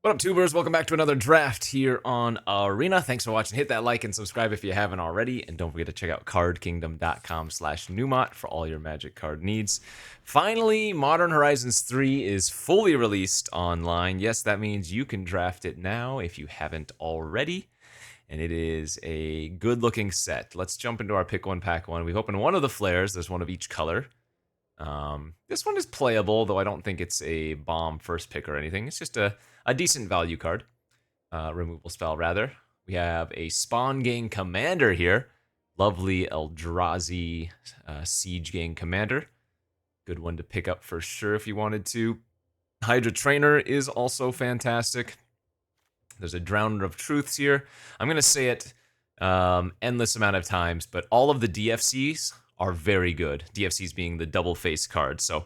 What up, tubers? Welcome back to another draft here on Arena. Thanks for watching. Hit that like and subscribe if you haven't already. And don't forget to check out cardkingdom.com/Numot for all your Magic card needs. Finally, Modern Horizons 3 is fully released online. Yes, that means you can draft it now if you haven't already. And it is a good-looking set. Let's jump into our pick one, pack one. We've opened one of the flares. There's one of each color. This one is playable, though I don't think it's a bomb first pick or anything. It's just a decent value card. Removal spell, rather. We have a Spawn Gang Commander here. Lovely Eldrazi Siege Gang Commander. Good one to pick up for sure if you wanted to. Hydra Trainer is also fantastic. There's a Drowner of Truths here. I'm going to say it endless amount of times, but all of the DFCs are very good. DFCs being the double face cards. So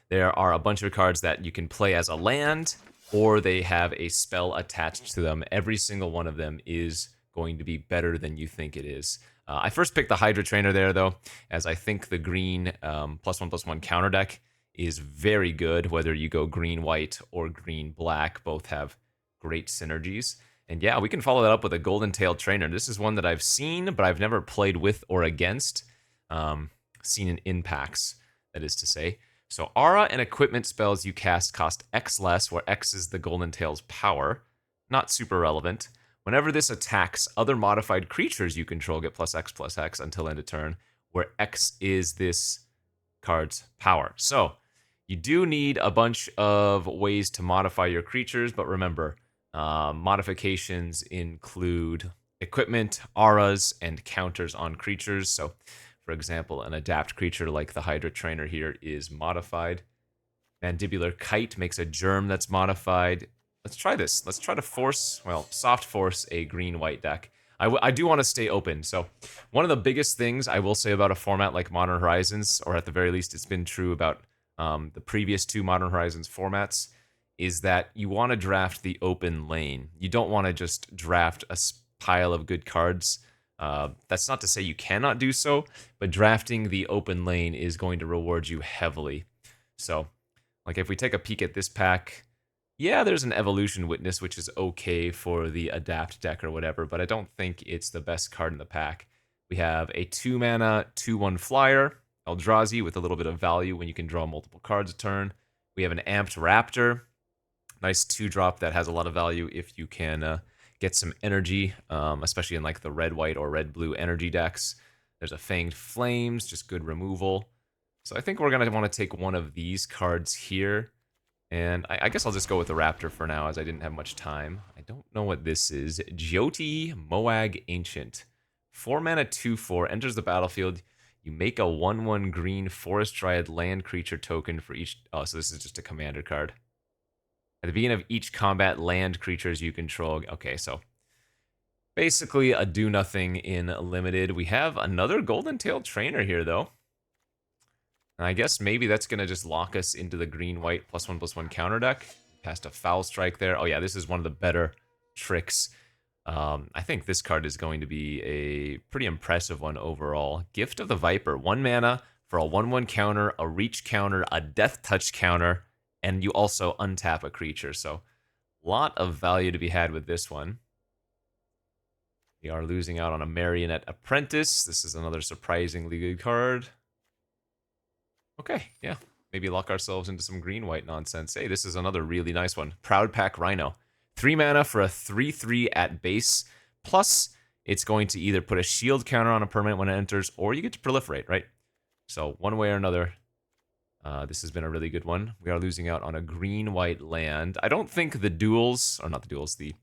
there are a bunch of cards that you can play as a land, or they have a spell attached to them. Every single one of them is going to be better than you think it is. I first picked the Hydra Trainer there, though, as I think the green +1/+1 counter deck is very good, whether you go green-white or green-black. Both have great synergies. And yeah, we can follow that up with a Golden Tailed Trainer. This is one that I've seen, but I've never played with or against. Seen in packs, that is to say. So aura and equipment spells you cast cost X less, where X is the Golden Tail's power. Not super relevant. Whenever this attacks, other modified creatures you control get +X/+X until end of turn, where X is this card's power. So you do need a bunch of ways to modify your creatures, but remember, modifications include equipment, auras, and counters on creatures. So for example, an adapt creature like the Hydra Trainer here is modified. Mandibular Kite makes a germ that's modified. Let's try this. Let's try to soft force a green-white deck. I do want to stay open. So one of the biggest things I will say about a format like Modern Horizons, or at the very least it's been true about the previous two Modern Horizons formats, is that you want to draft the open lane. You don't want to just draft a pile of good cards. That's not to say you cannot do so, but drafting the open lane is going to reward you heavily. So, like if we take a peek at this pack, yeah, there's an Evolution Witness, which is okay for the Adapt deck or whatever, but I don't think it's the best card in the pack. We have a 2-mana, 2/1 flyer, Eldrazi, with a little bit of value when you can draw multiple cards a turn. We have an Amped Raptor, nice 2-drop that has a lot of value if you can get some energy, especially in like the red-white or red-blue energy decks. There's a Fanged Flames, just good removal. So I think we're going to want to take one of these cards here. And I guess I'll just go with the Raptor for now, as I didn't have much time. I don't know what this is. Jyoti Moag Ancient. 4-mana, 2/4, enters the battlefield. You make a 1/1 green Forest Dryad land creature token for each... Oh, so this is just a commander card. At the beginning of each combat, land creatures you control. Okay, so basically a do-nothing in limited. We have another Golden Tailed Trainer here, though. And I guess maybe that's going to just lock us into the green-white +1/+1 counter deck. Cast a Foul Strike there. Oh yeah, this is one of the better tricks. I think this card is going to be a pretty impressive one overall. Gift of the Viper. 1 mana for a 1/1 counter, a reach counter, a death touch counter, and you also untap a creature, so a lot of value to be had with this one. We are losing out on a Marionette Apprentice. This is another surprisingly good card. Okay, yeah, maybe lock ourselves into some green-white nonsense. Hey, this is another really nice one. Proud Pack Rhino. 3 mana for a 3/3 at base, plus it's going to either put a shield counter on a permanent when it enters, or you get to proliferate, right? So one way or another, this has been a really good one. We are losing out on a green-white land. I don't think the duels, or not the duels, the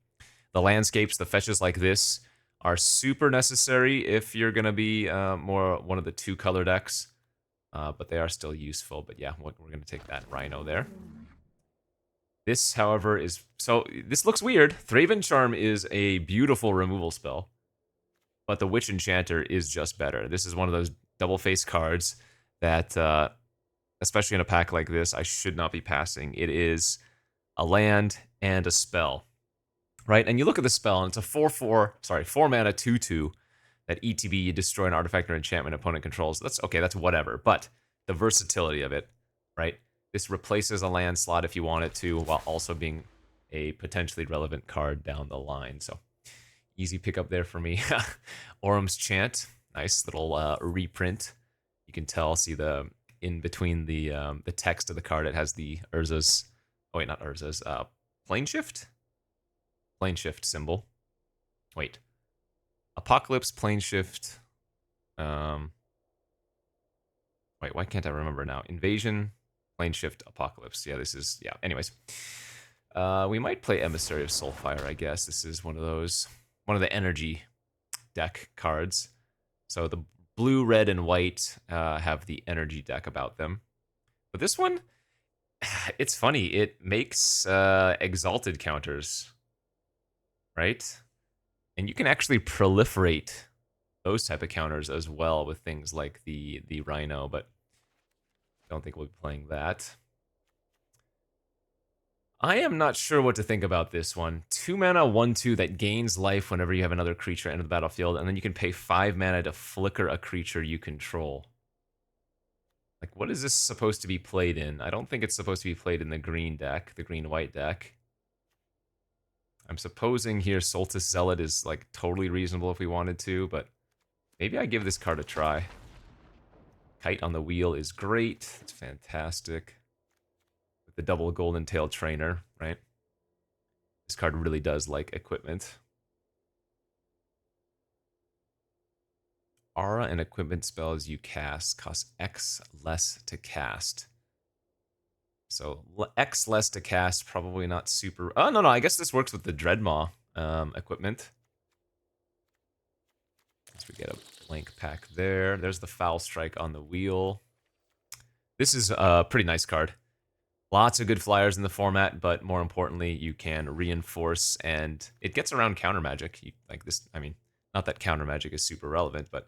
landscapes, the fetches like this are super necessary if you're going to be more one of the 2-color decks. But they are still useful. But yeah, we're going to take that Rhino there. This, however, is... So, this looks weird. Thraven Charm is a beautiful removal spell. But the Witch Enchanter is just better. This is one of those double-face cards that... especially in a pack like this, I should not be passing. It is a land and a spell, right? And you look at the spell, and it's a 4-mana 2/2 that ETB, you destroy an artifact or enchantment opponent controls. That's okay, that's whatever. But the versatility of it, right? This replaces a land slot if you want it to, while also being a potentially relevant card down the line. So easy pickup there for me. Orum's Chant, nice little reprint. You can tell, see the in between the text of the card, it has the Urza's, oh wait, not Urza's, plane shift symbol. Wait, Apocalypse, plane shift. Wait, why can't I remember now? Invasion, plane shift, Apocalypse. Yeah, this is, yeah. Anyways, we might play Emissary of Soulfire, I guess. This is one of the energy deck cards. So the blue, red, and white have the energy deck about them. But this one, it's funny. It makes exalted counters, right? And you can actually proliferate those type of counters as well with things like the Rhino, but I don't think we'll be playing that. I am not sure what to think about this one. 2 mana, 1/2 that gains life whenever you have another creature enter the battlefield, and then you can pay 5 mana to flicker a creature you control. Like, what is this supposed to be played in? I don't think it's supposed to be played in the green deck, the green-white deck. I'm supposing here Solstice Zealot is, like, totally reasonable if we wanted to, but maybe I give this card a try. Kite on the Wheel is great. It's fantastic. With the double Golden Tail Trainer, right? This card really does like equipment. Aura and equipment spells you cast cost X less to cast. So X less to cast, probably not super... Oh, no, I guess this works with the Dreadmaw equipment. So we get a blank pack there. There's the Foul Strike on the Wheel. This is a pretty nice card. Lots of good flyers in the format, but more importantly, you can reinforce, and it gets around counter magic. Like this, I mean, not that counter magic is super relevant, but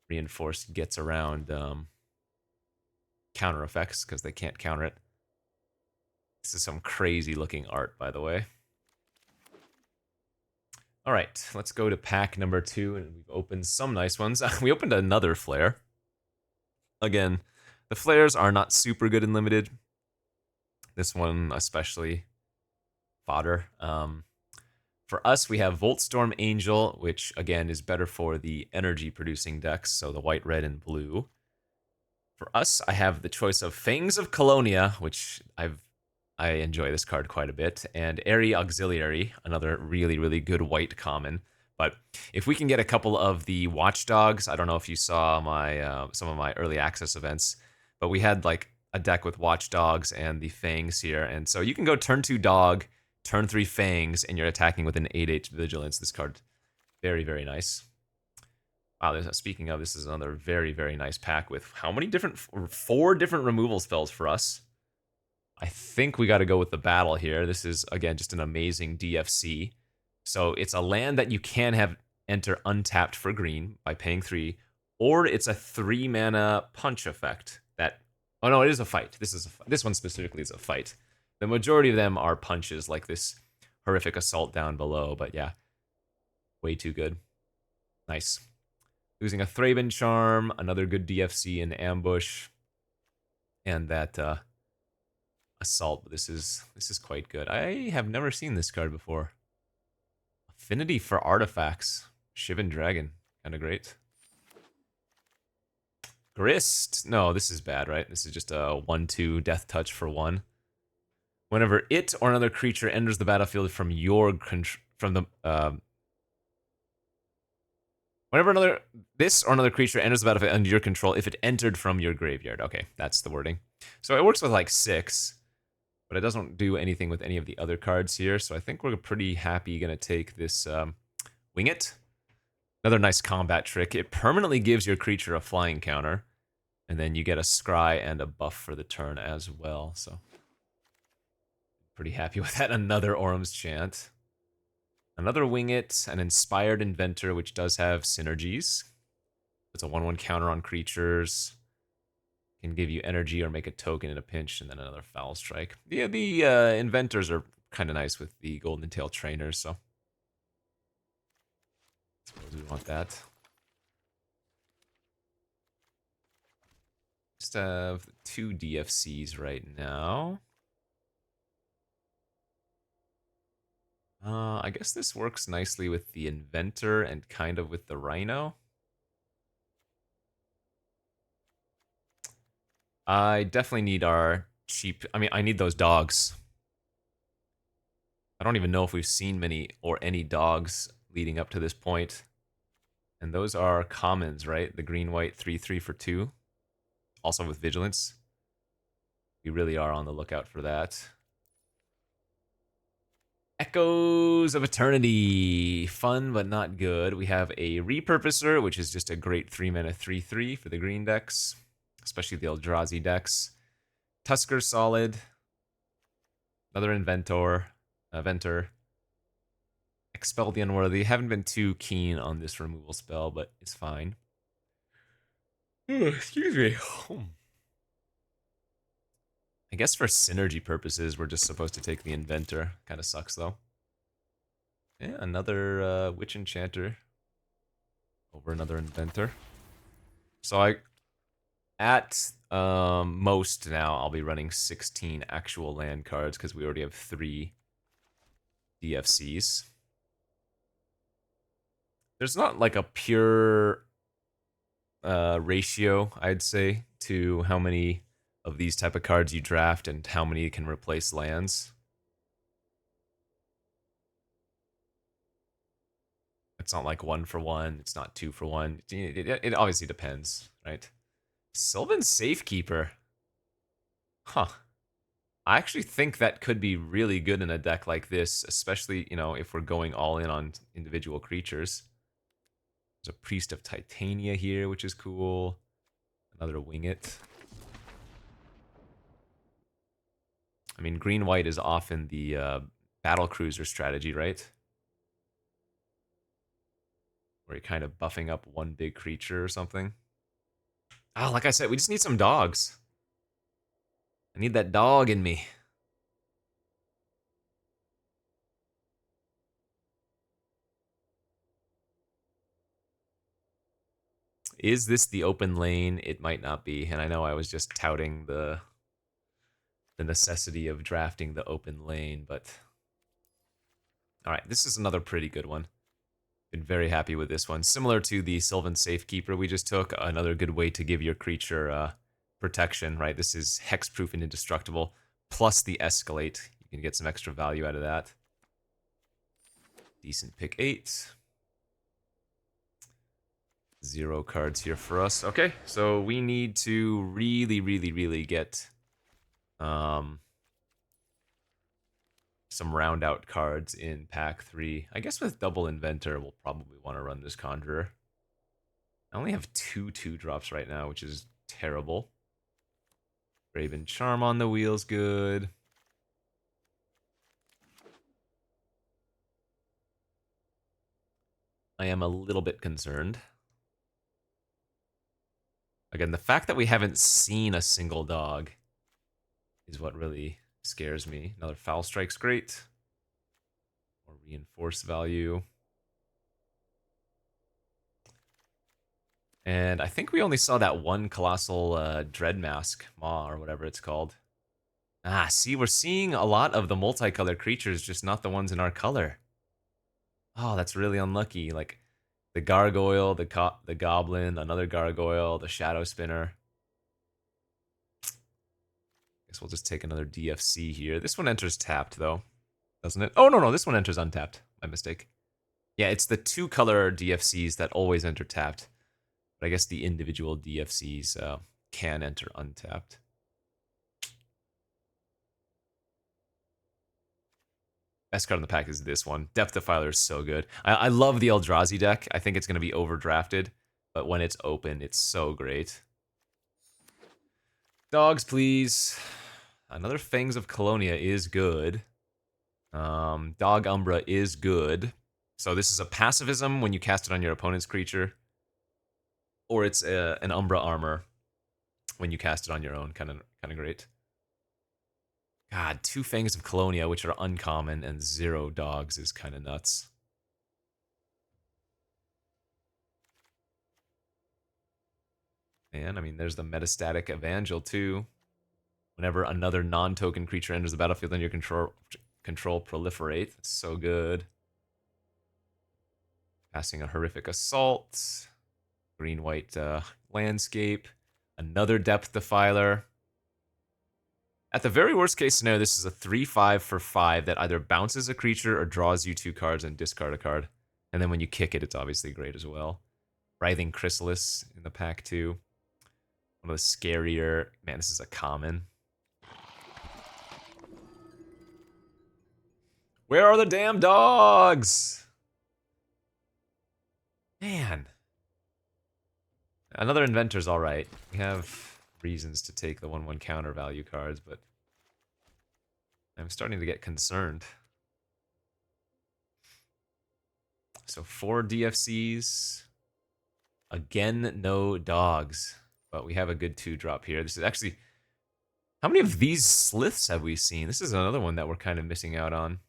reinforce gets around counter effects because they can't counter it. This is some crazy looking art, by the way. All right, let's go to pack number 2, and we've opened some nice ones. We opened another flare. Again, the flares are not super good in limited. This one especially fodder. For us, we have Voltstorm Angel, which again is better for the energy producing decks, so the white, red, and blue. For us, I have the choice of Fangs of Colonia, which I enjoy this card quite a bit, and Airy Auxiliary, another really, really good white common. But if we can get a couple of the Watchdogs, I don't know if you saw my some of my early access events, but we had like a deck with Watchdogs and the Fangs here, and so you can go turn 2 Dog, turn 3 Fangs, and you're attacking with an 8/8 Vigilance. This card, very, very nice. Wow, speaking of, this is another very, very nice pack with how many different... 4 different removal spells for us. I think we got to go with the Battle here. This is, again, just an amazing DFC. So it's a land that you can have enter untapped for green by paying 3, or it's a 3 mana punch effect that... Oh no, it is a fight. This one specifically is a fight. The majority of them are punches, like this horrific assault down below, but yeah, way too good. Nice. Losing a Thraben Charm, another good DFC in ambush, and that assault. This is quite good. I have never seen this card before. Affinity for Artifacts, Shivan Dragon, kind of great. Grist. No, this is bad, right? This is just a 1/2 Death Touch for 1. Whenever it or another creature enters the battlefield from your whenever this or another creature enters the battlefield under your control, if it entered from your graveyard. Okay, that's the wording. So it works with like 6, but it doesn't do anything with any of the other cards here. So I think we're pretty happy gonna take this Wing It. Another nice combat trick. It permanently gives your creature a flying counter, and then you get a scry and a buff for the turn as well. So pretty happy with that. Another Orum's Chant. Another Wing It, an Inspired Inventor, which does have synergies. It's a 1/1 counter on creatures. Can give you energy or make a token in a pinch, and then another Foul Strike. Yeah, the Inventors are kind of nice with the Golden Tail Trainers, so I suppose we want that. Just have 2 DFCs right now. I guess this works nicely with the Inventor and kind of with the Rhino. I definitely need our cheap... I mean, I need those dogs. I don't even know if we've seen many or any dogs leading up to this point. And those are commons, right? The green-white 3/3 for 2. Also with Vigilance. We really are on the lookout for that. Echoes of Eternity. Fun, but not good. We have a Repurposer, which is just a great 3-mana 3/3 for the green decks, especially the Eldrazi decks. Tusker Solid. Another Inventor. Expel the Unworthy. Haven't been too keen on this removal spell, but it's fine. Excuse me. I guess for synergy purposes, we're just supposed to take the Inventor. Kind of sucks, though. Yeah, another Witch Enchanter over another Inventor. So at most now, I'll be running 16 actual land cards because we already have 3 DFCs. There's not like a pure ratio, I'd say, to how many of these type of cards you draft and how many can replace lands. It's not like 1 for 1. It's not 2 for 1. It obviously depends, right? Sylvan Safekeeper. Huh. I actually think that could be really good in a deck like this, especially, you know, if we're going all in on individual creatures. There's a Priest of Titania here, which is cool. Another Wing It. I mean, green-white is often the battle cruiser strategy, right? Where you're kind of buffing up one big creature or something. Ah, like I said, we just need some dogs. I need that dog in me. Is this the open lane? It might not be, and I know I was just touting the necessity of drafting the open lane, but... Alright, this is another pretty good one. Been very happy with this one. Similar to the Sylvan Safekeeper we just took, another good way to give your creature protection, right? This is hexproof and indestructible, plus the Escalate. You can get some extra value out of that. Decent pick 8. 0 cards here for us. Okay, so we need to really get some round out cards in pack 3. I guess with double Inventor, we'll probably want to run this Conjurer. I only have 2 2-drops right now, which is terrible. Raven Charm on the wheel's good. I am a little bit concerned. Again, the fact that we haven't seen a single dog is what really scares me. Another Foul Strike's great. More reinforce value. And I think we only saw that one Colossal Dread Mask, Maw, or whatever it's called. Ah, see, we're seeing a lot of the multicolored creatures, just not the ones in our color. Oh, that's really unlucky. Like, the Gargoyle, the Goblin, another Gargoyle, the Shadow Spinner. Guess we'll just take another DFC here. This one enters tapped, though, doesn't it? Oh, no, this one enters untapped. My mistake. Yeah, it's the 2-color DFCs that always enter tapped. But I guess the individual DFCs can enter untapped. Best card in the pack is this one. Depth Defiler is so good. I love the Eldrazi deck. I think it's going to be overdrafted. But when it's open, it's so great. Dogs, please. Another Fangs of Colonia is good. Dog Umbra is good. So this is a pacifism when you cast it on your opponent's creature. Or it's an Umbra Armor when you cast it on your own. Kind of great. God, 2 Fangs of Colonia, which are uncommon, and 0 dogs is kind of nuts. And, I mean, there's the Metastatic Evangel, too. Whenever another non-token creature enters the battlefield under your control, Control Proliferate. That's so good. Passing a Horrific Assault. Green-white Landscape. Another Depth Defiler. At the very worst case scenario, this is a 3/5 for 5 that either bounces a creature or draws you 2 cards and discard a card. And then when you kick it, it's obviously great as well. Writhing Chrysalis in the pack too. One of the scarier... Man, this is a common. Where are the damn dogs? Man. Another Inventor's alright. We have reasons to take the 1/1 counter value cards, but I'm starting to get concerned. So 4 DFCs. Again, no dogs. But we have a good 2-drop here. This is actually... How many of these Sliths have we seen? This is another one that we're kind of missing out on.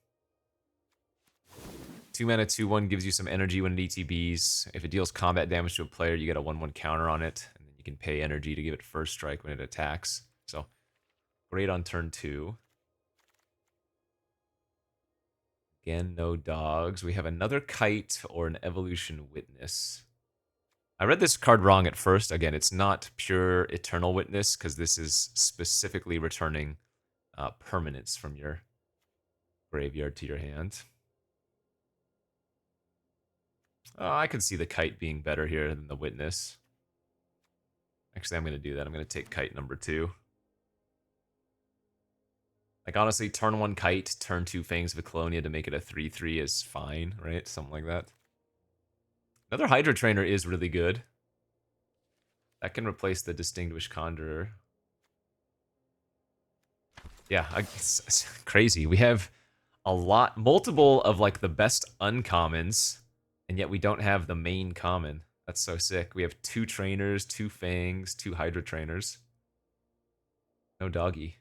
2 mana, 2/1 gives you some energy when it ETBs. If it deals combat damage to a player, you get a 1/1 counter on it. And then you can pay energy to give it first strike when it attacks. So, great on turn 2. Again, no dogs. We have another Kite or an Evolution Witness. I read this card wrong at first. Again, it's not pure Eternal Witness, because this is specifically returning permanents from your graveyard to your hand. I could see the Kite being better here than the Witness. Actually, I'm going to do that. I'm going to take Kite number 2. Like, honestly, turn 1 Kite, turn 2 Fangs of Colonia to make it a 3/3 is fine, right? Something like that. Another Hydra Trainer is really good. That can replace the Distinguished Conjurer. Yeah, it's crazy. We have multiple of like the best uncommons, and yet we don't have the main common. That's so sick. We have 2 trainers, 2 fangs, 2 Hydra trainers. No doggy.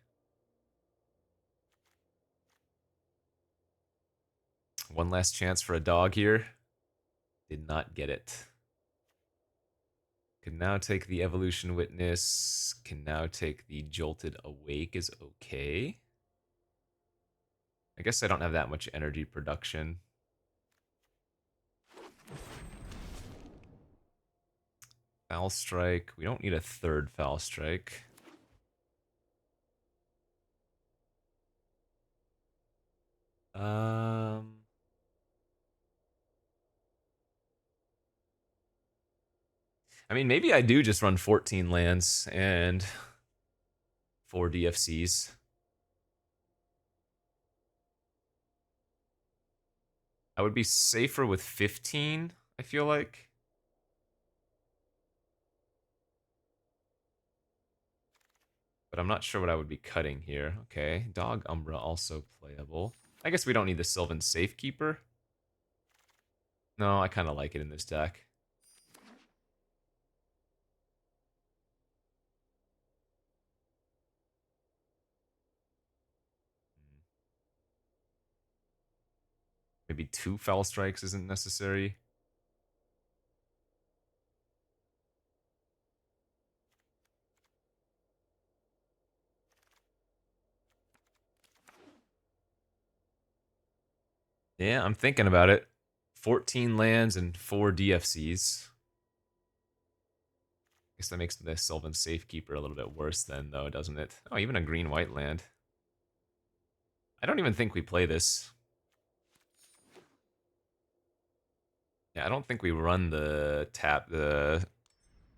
One last chance for a dog here. Did not get it. Can now take the Evolution Witness. Can now take the Jolted Awake is okay. I guess I don't have that much energy production. Foul Strike. We don't need a 3rd Foul Strike. I mean, maybe I do just run 14 lands and 4 DFCs. I would be safer with 15, I feel like. But I'm not sure what I would be cutting here. Okay, Dog Umbra also playable. I guess we don't need the Sylvan Safekeeper. No, I kind of like it in this deck. Maybe 2 Foul Strikes isn't necessary. Yeah, I'm thinking about it. 14 lands and 4 DFCs. I guess that makes the Sylvan Safekeeper a little bit worse then, though, doesn't it? Oh, even a green-white land. I don't even think we play this. Yeah, I don't think we run the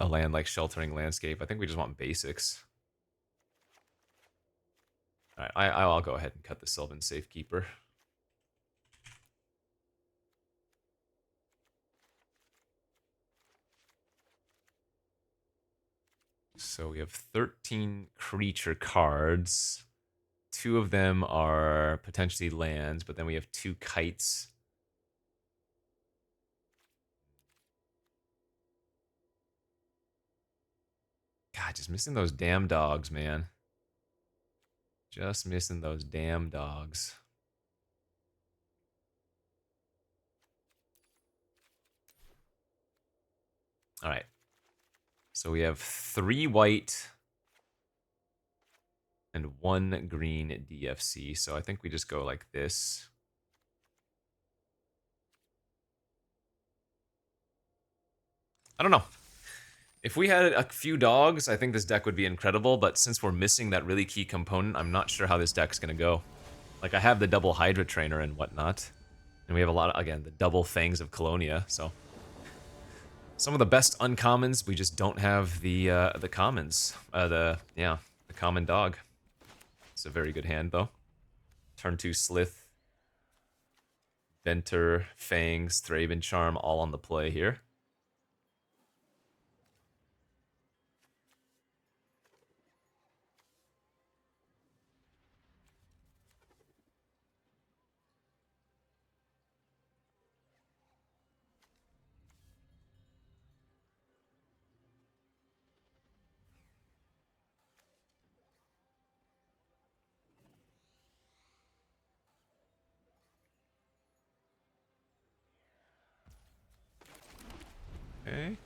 a land like Sheltering Landscape. I think we just want basics. Alright, I'll go ahead and cut the Sylvan Safekeeper. So we have 13 creature cards. 2 of them are potentially lands, but then we have 2 kites. God, just missing those damn dogs, man. Just missing those damn dogs. Alright. So we have 3 white and 1 green DFC. So I think we just go like this. I don't know. If we had a few dogs, I think this deck would be incredible, but since we're missing that really key component, I'm not sure how this deck's gonna go. Like, I have the double Hydra Trainer and whatnot, and we have a lot of, again, the double Fangs of Colonia, so... Some of the best uncommons, we just don't have the commons. The common dog. It's a very good hand, though. Turn 2 Slith, Venter, Fangs, Thraben Charm, all on the play here. Okay.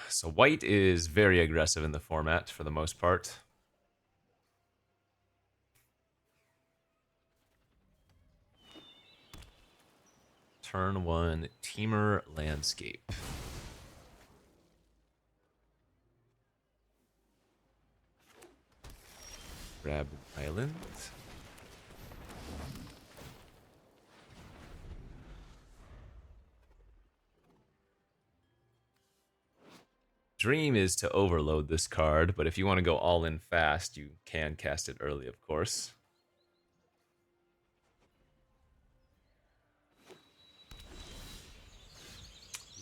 So white is very aggressive in the format for the most part. Turn 1, Teamer Landscape. Grab Island. Dream is to overload this card, but if you want to go all in fast, you can cast it early, of course.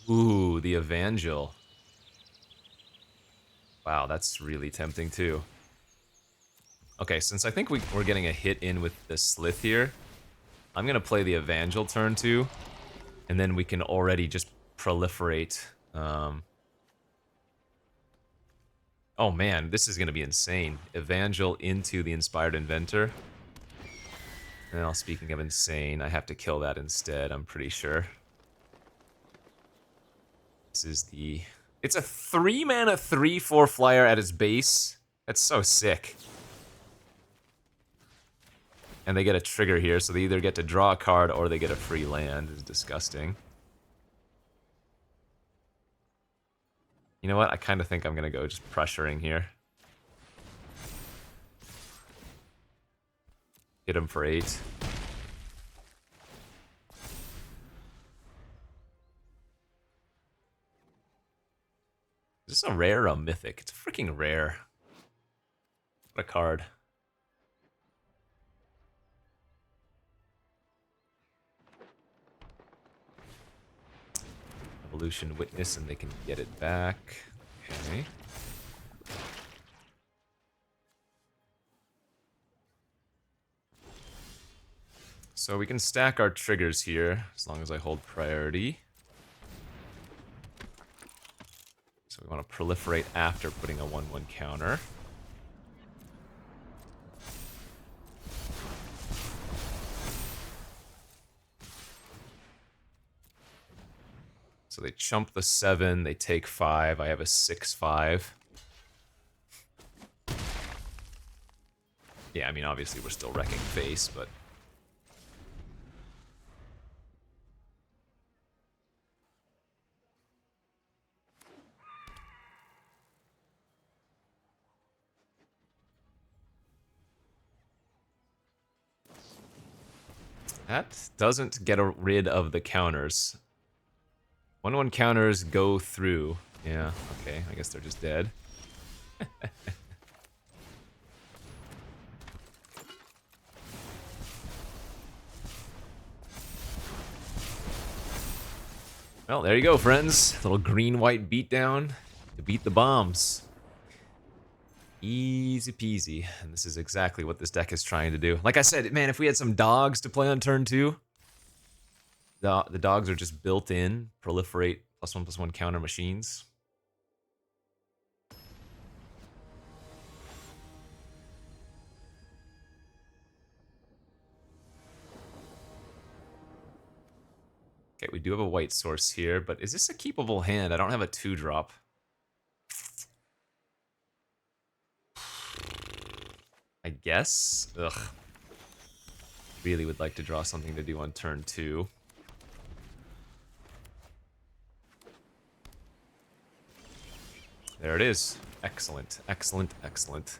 Ooh, the Evangel. Wow, that's really tempting too. Okay, since I think we're getting a hit in with the Slith here, I'm going to play the Evangel turn 2, and then we can already just proliferate. Oh man, this is going to be insane. Evangel into the Inspired Inventor. Well, speaking of insane, I have to kill that instead, I'm pretty sure. This is the... It's a 3-mana 3/4 flyer at its base. That's so sick. And they get a trigger here, so they either get to draw a card or they get a free land. It's disgusting. You know what? I kind of think I'm going to go just pressuring here. Hit him for 8. Is this a rare or a mythic? It's freaking rare. What a card. Evolution Witness, and they can get it back. Okay. So we can stack our triggers here, as long as I hold priority. So we want to proliferate after putting a 1/1 counter. So they chump the 7, they take 5, I have a 6/5. Yeah, I mean, obviously we're still wrecking face, but... That doesn't get rid of the counters. 1/1 counters go through. Yeah, okay, I guess they're just dead. Well, there you go, friends. Little green-white beatdown to beat the bombs. Easy peasy. And this is exactly what this deck is trying to do. Like I said, man, if we had some dogs to play on turn 2, the dogs are just built in, proliferate +1/+1 counter machines. Okay, we do have a white source here, but is this a keepable hand? I don't have a 2-drop. guess. Ugh. Really would like to draw something to do on turn 2. There it is. Excellent, excellent, excellent.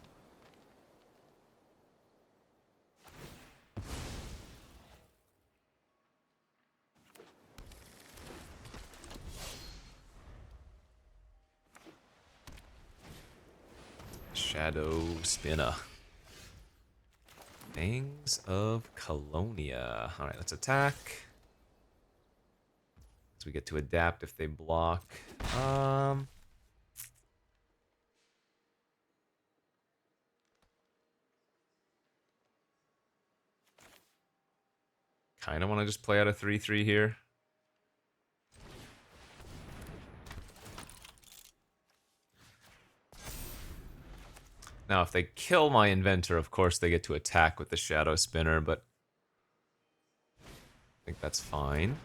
Shadow Spinner. Fangs of Colonia. Alright, let's attack. So we get to adapt if they block. Kind of want to just play out a 3/3 here. Now, if they kill my inventor, of course they get to attack with the Shadow Spinner, but I think that's fine.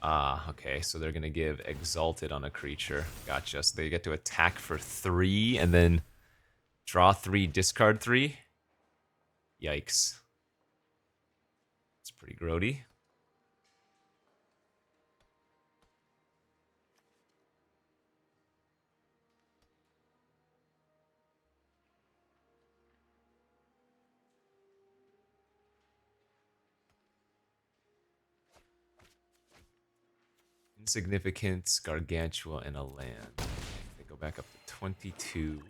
Ah, okay, so they're gonna give Exalted on a creature. Gotcha, so they get to attack for 3, and then draw 3, discard 3? Yikes. It's pretty grody. Insignificance, Gargantua, and a land. They go back up to 22.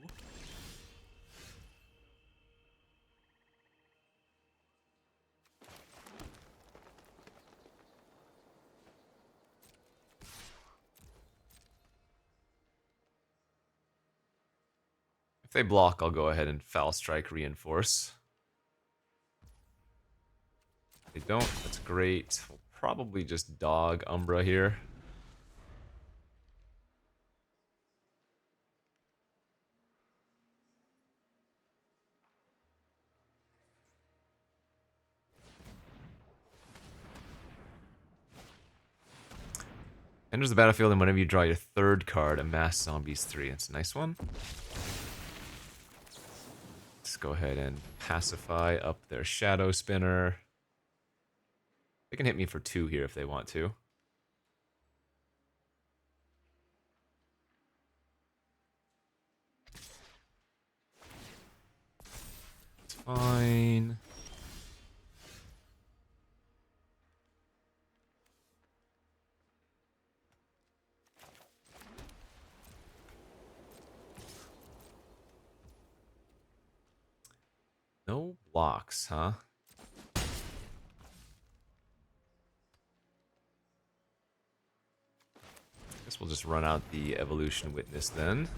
If they block, I'll go ahead and Foul Strike Reinforce. If they don't, that's great. We'll probably just dog Umbra here. Enters the battlefield, and whenever you draw your 3rd card, amass zombies 3. That's a nice one. Let's go ahead and pacify up their Shadow Spinner. They can hit me for 2 here if they want to. It's fine. No blocks, huh? Guess we'll just run out the Evolution Witness then.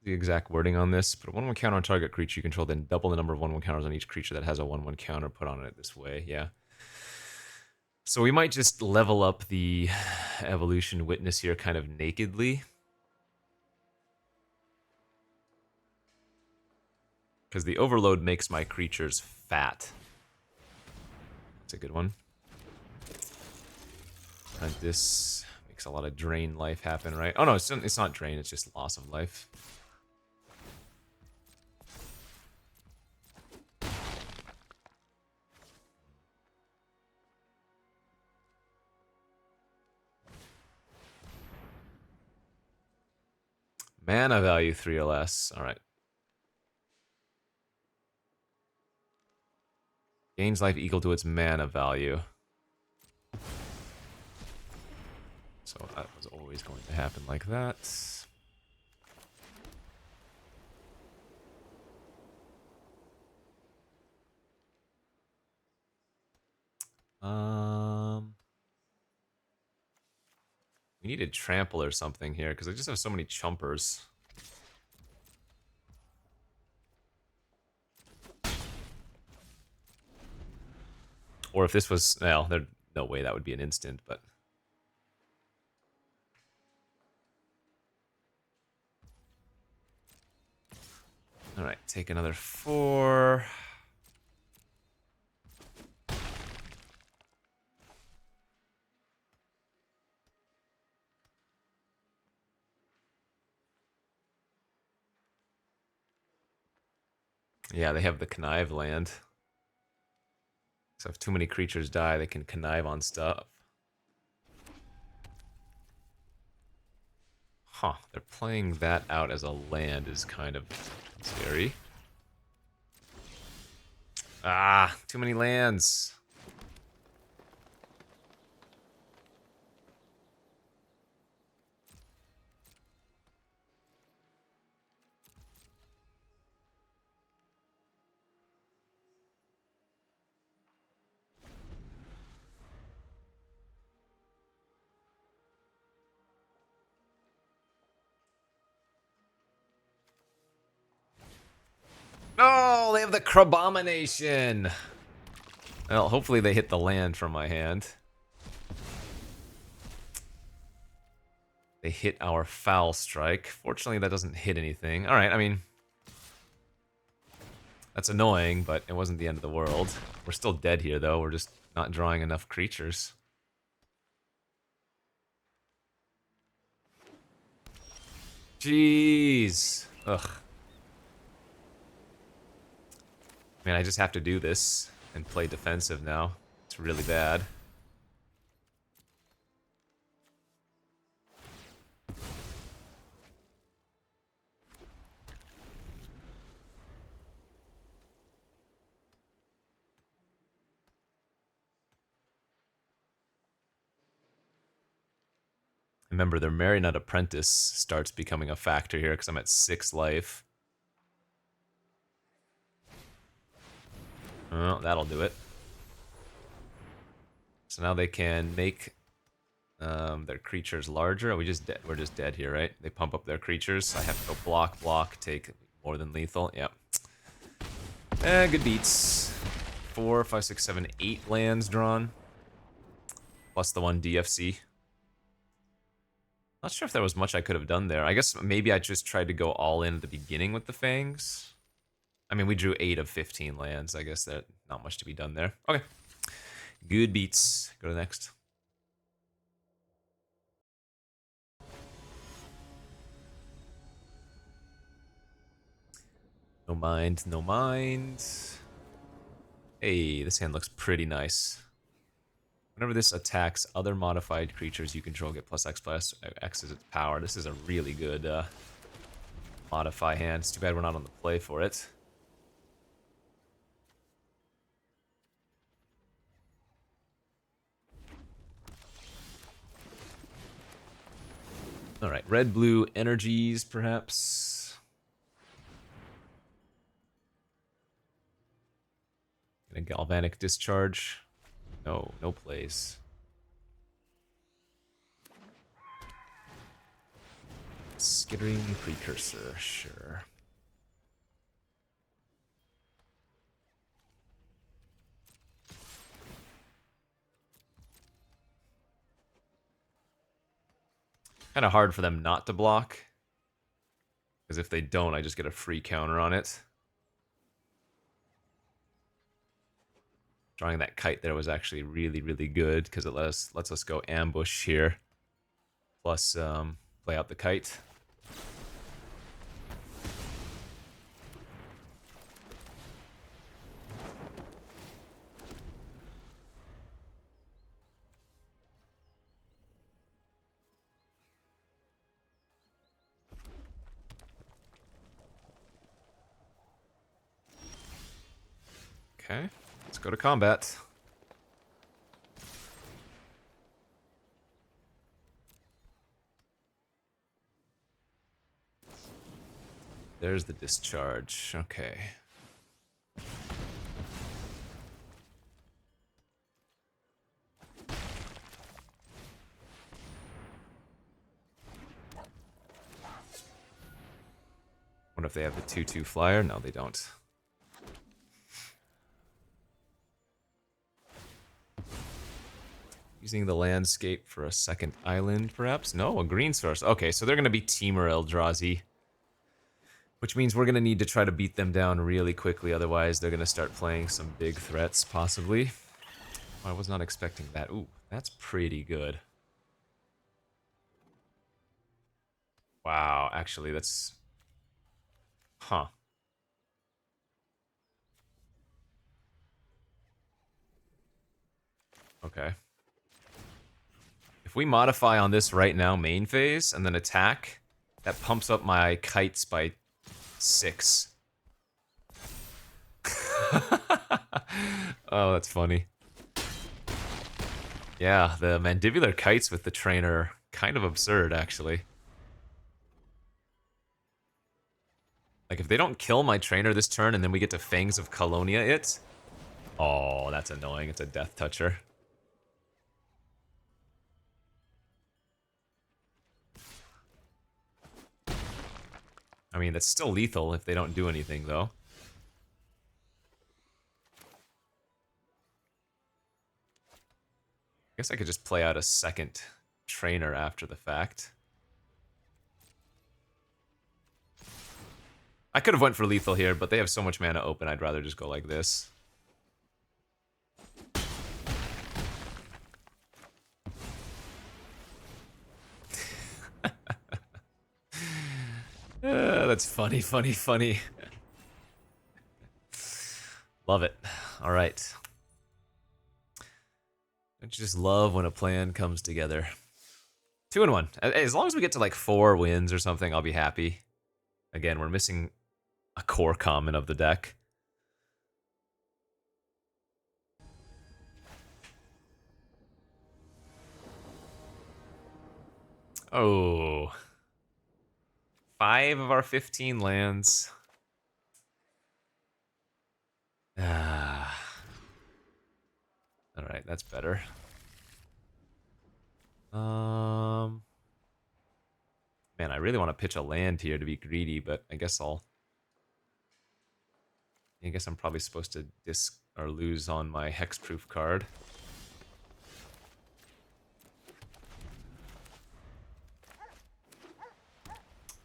The exact wording on this, put a 1/1 counter on target creature you control, then double the number of 1/1 counters on each creature that has a 1/1 counter put on it this way. Yeah. So we might just level up the Evolution Witness here kind of nakedly. Because the Overload makes my creatures fat. That's a good one. And this makes a lot of drain life happen, right? Oh no, it's not drain, it's just loss of life. Mana value 3 or less. Alright. Gains life equal to its mana value. So that was always going to happen like that. We needed trample or something here because I just have so many chumpers. Or if this was, well, there's no way that would be an instant, but. Alright, take another 4. Yeah, they have the connive land. So if too many creatures die, they can connive on stuff. Huh, they're playing that out as a land is kind of scary. Ah, too many lands. No, they have the Crabomination. Well, hopefully they hit the land from my hand. They hit our Foul Strike. Fortunately, that doesn't hit anything. Alright, I mean... That's annoying, but it wasn't the end of the world. We're still dead here, though. We're just not drawing enough creatures. Jeez. Ugh. I mean, I just have to do this and play defensive now. It's really bad. Remember, their Marionette Apprentice starts becoming a factor here because I'm at 6 life. Well, that'll do it. So now they can make their creatures larger. We're just dead here, right? They pump up their creatures. I have to go block, take more than lethal. Yep. Good beats. 4, 5, 6, 7, 8 lands drawn. Plus the 1 DFC. Not sure if there was much I could have done there. I guess maybe I just tried to go all in at the beginning with the Fangs. I mean, we drew 8 of 15 lands. I guess that not much to be done there. Okay. Good beats. Go to the next. No mind, no mind. Hey, this hand looks pretty nice. Whenever this attacks other modified creatures you control, get plus X as its power. This is a really good modify hand. It's too bad we're not on the play for it. Alright, red-blue energies, perhaps. A galvanic discharge. No, no plays. Skittering precursor, sure. Kind of hard for them not to block. Because if they don't, I just get a free counter on it. Drawing that kite there was actually really, really good because it lets us go ambush here. Plus, play out the kite. Okay, let's go to combat. There's the discharge. Okay. What if they have the 2/2 flyer? No, they don't. Using the landscape for a second island, perhaps? No, a green source. Okay, so they're going to be Temur Eldrazi. Which means we're going to need to try to beat them down really quickly, otherwise they're going to start playing some big threats, possibly. I was not expecting that. Ooh, that's pretty good. Wow, actually, that's... Huh. Okay. If we modify on this right now, main phase, and then attack, that pumps up my kites by 6. Oh, that's funny. Yeah, the mandibular kites with the trainer, kind of absurd, actually. Like, if they don't kill my trainer this turn and then we get to Fangs of Colonia it... Oh, that's annoying. It's a death toucher. I mean, that's still lethal if they don't do anything, though. I guess I could just play out a second trainer after the fact. I could have went for lethal here, but they have so much mana open, I'd rather just go like this. That's funny, funny, funny. Love it. All right. Don't you just love when a plan comes together? 2-1. As long as we get to like 4 wins or something, I'll be happy. Again, we're missing a core common of the deck. Oh. 5 of our 15 lands. Ah. All right, that's better. Man, I really want to pitch a land here to be greedy, but I guess I'm probably supposed to lose on my hexproof card.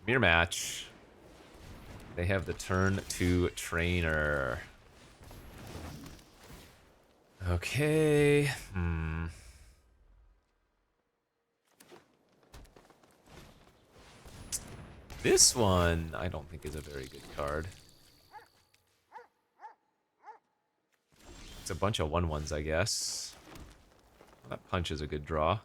Mirror match. They have the turn 2 trainer. Okay. This one, I don't think is a very good card. It's a bunch of 1/1s, I guess. Well, that punch is a good draw.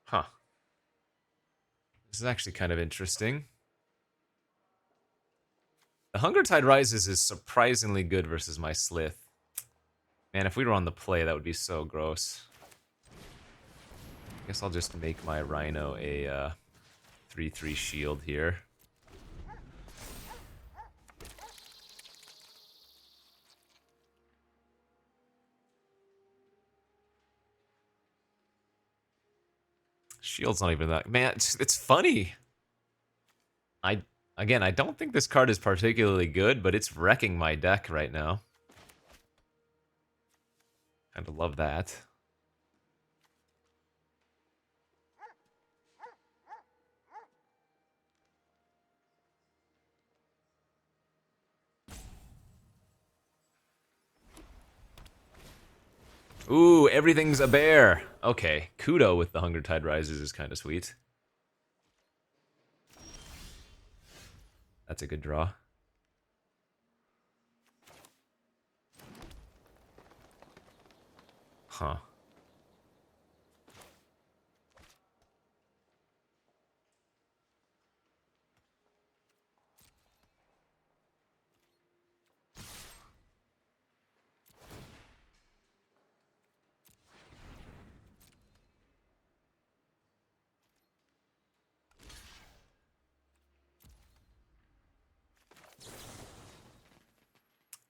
Huh. This is actually kind of interesting. The Hunger Tide Rises is surprisingly good versus my Slith. Man, if we were on the play, that would be so gross. I guess I'll just make my Rhino a 3/3 shield here. Shield's not even that... Man, it's funny. Again, I don't think this card is particularly good, but it's wrecking my deck right now. Kind of love that. Ooh, everything's a bear. Okay, Kudo with the Hunger Tide Rises is kind of sweet. That's a good draw. Huh.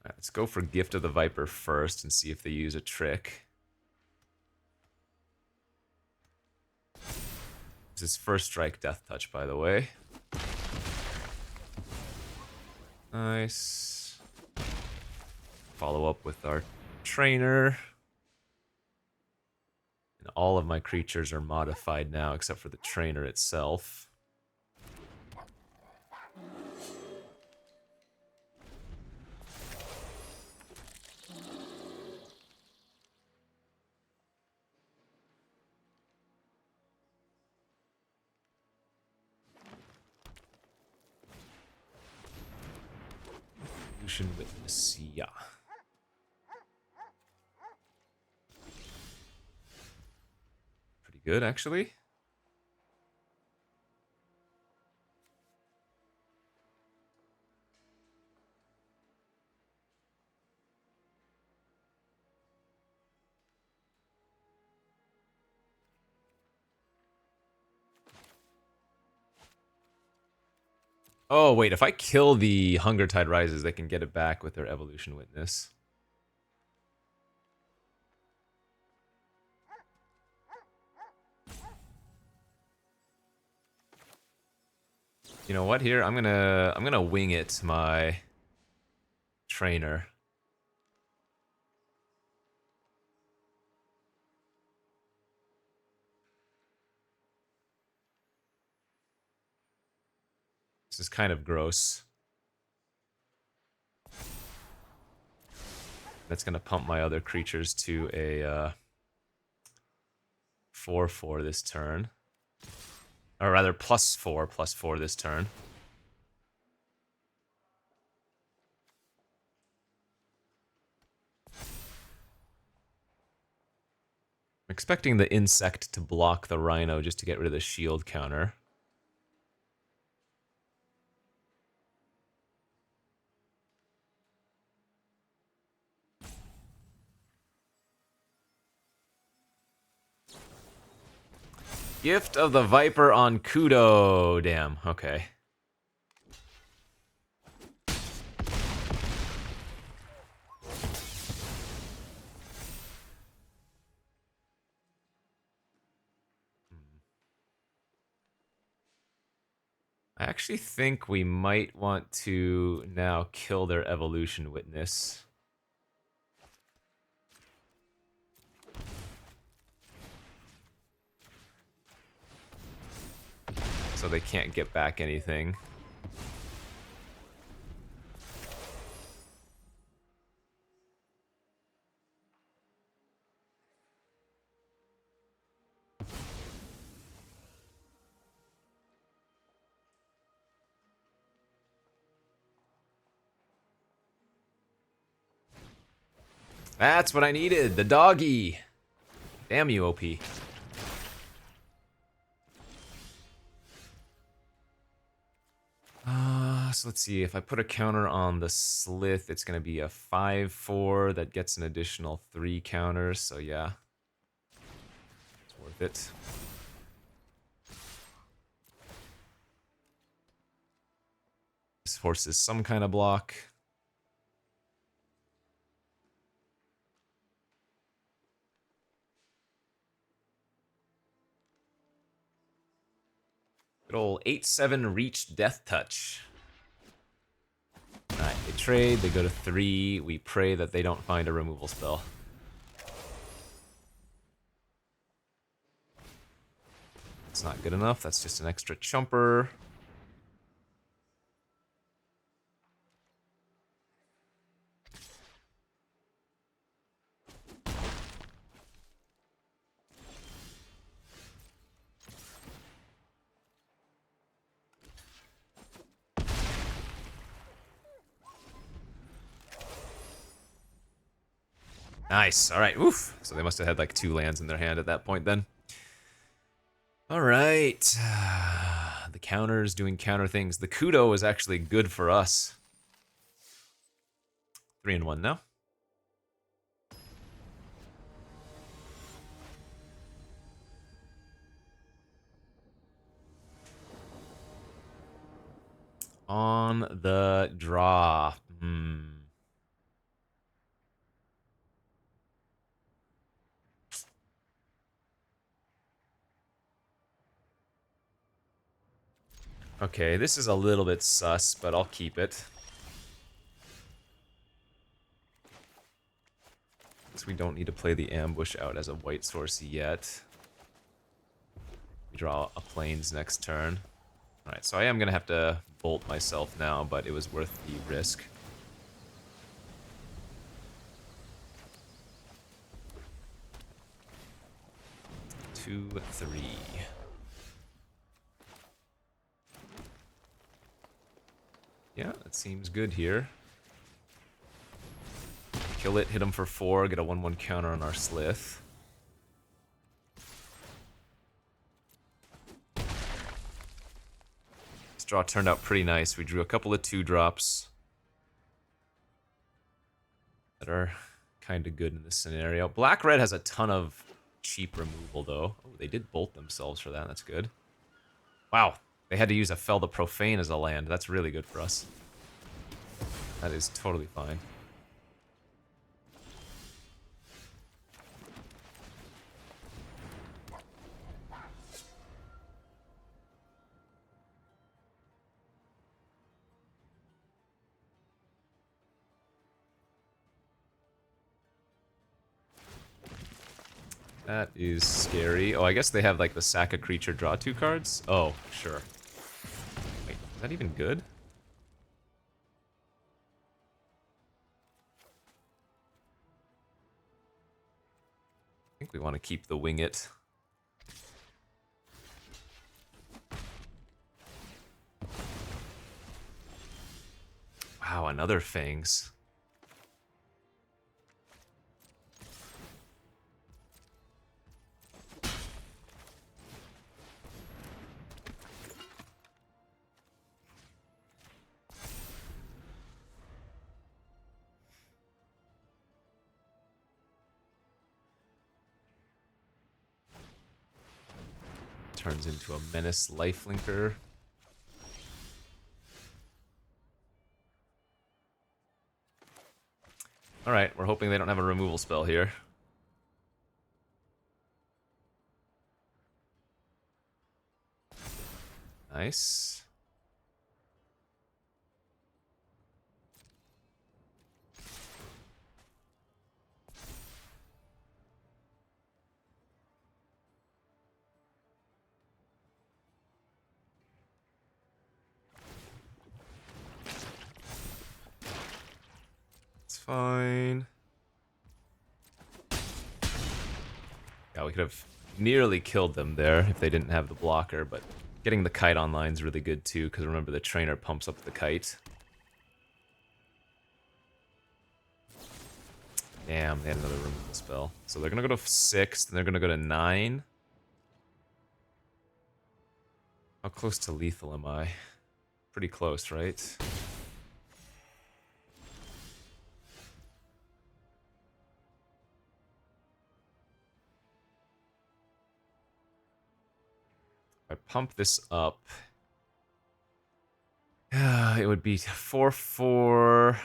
Let's go for Gift of the Viper first and see if they use a trick. This is first strike Death Touch, by the way. Nice. Follow up with our trainer. And all of my creatures are modified now except for the trainer itself. Evolution Witness. Yeah. Pretty good, actually. Oh, wait, if I kill the Hunger Tide Rises, they can get it back with their Evolution Witness. You know what? Here, I'm gonna wing it my trainer. This is kind of gross. That's gonna pump my other creatures to a 4/4 this turn. Or rather, +4/+4 this turn. I'm expecting the insect to block the rhino just to get rid of the shield counter. Gift of the Viper on Kudo. Damn, okay. I actually think we might want to now kill their Evolution Witness. So they can't get back anything. That's what I needed, the doggy. Damn you, OP. So let's see, if I put a counter on the Slith, it's gonna be a 5/4 that gets an additional 3 counters, so yeah. It's worth it. This forces some kind of block. Good old 8/7 reach Death Touch. Alright, they trade, they go to 3. We pray that they don't find a removal spell. It's not good enough, that's just an extra chumper. Nice, alright, oof. So they must have had like 2 lands in their hand at that point then. Alright. The counters doing counter things. The Kudo is actually good for us. 3-1 now. On the draw. Okay, this is a little bit sus, but I'll keep it. Since we don't need to play the ambush out as a white source yet. We draw a plains next turn. Alright, so I am going to have to bolt myself now, but it was worth the risk. Two, 3. Yeah, that seems good here. Kill it, hit him for 4, get a 1/1 counter on our Slith. This draw turned out pretty nice. We drew a couple of 2-drops that are kind of good in this scenario. Black-red has a ton of cheap removal, though. Oh, they did bolt themselves for that. That's good. Wow, they had to use a Fell the Profane as a land. That's really good for us. That is totally fine. That is scary. Oh, I guess they have like the sack a creature, draw 2 cards? Oh, sure. Wait, is that even good? I think we want to keep the wing it. Wow, another Fangs. Turns into a Menace Lifelinker. Alright, we're hoping they don't have a removal spell here. Nice. It's fine. Yeah, we could have nearly killed them there if they didn't have the blocker, but getting the kite online is really good too, because remember the trainer pumps up the kite. Damn, they had another removal spell. So they're gonna go to 6, then they're gonna go to 9. How close to lethal am I? Pretty close, right? If I pump this up, it would be 4/4,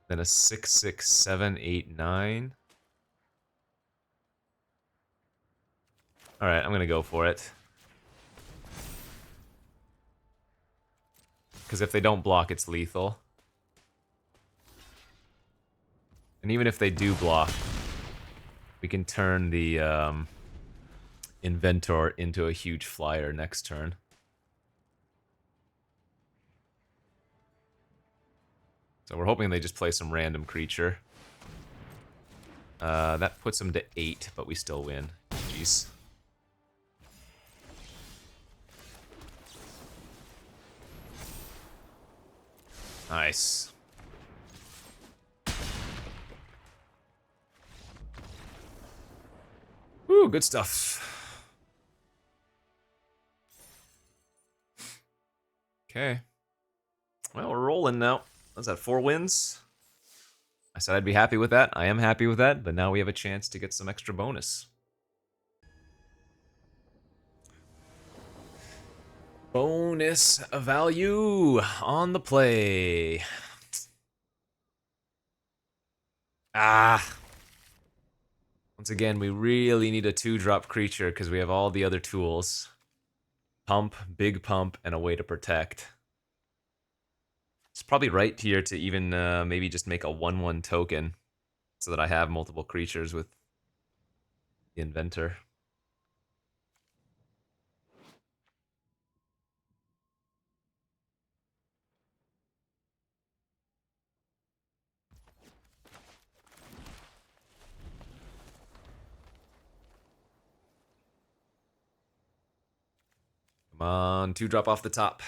then a 6/6, 7, 8, 9. All right, I'm gonna go for it. Because if they don't block, it's lethal. And even if they do block, we can turn the Inventor into a huge flyer next turn. So we're hoping they just play some random creature. That puts them to 8, but we still win. Jeez. Nice. Woo, good stuff. Okay. Well, we're rolling now. What's that, 4 wins? I said I'd be happy with that. I am happy with that, but now we have a chance to get some extra bonus. Bonus value on the play. Ah. Once again, we really need a 2-drop creature because we have all the other tools. Pump, big pump, and a way to protect. It's probably right here to even maybe just make a 1/1 token so that I have multiple creatures with the Inventor. Come on, 2-drop off the top.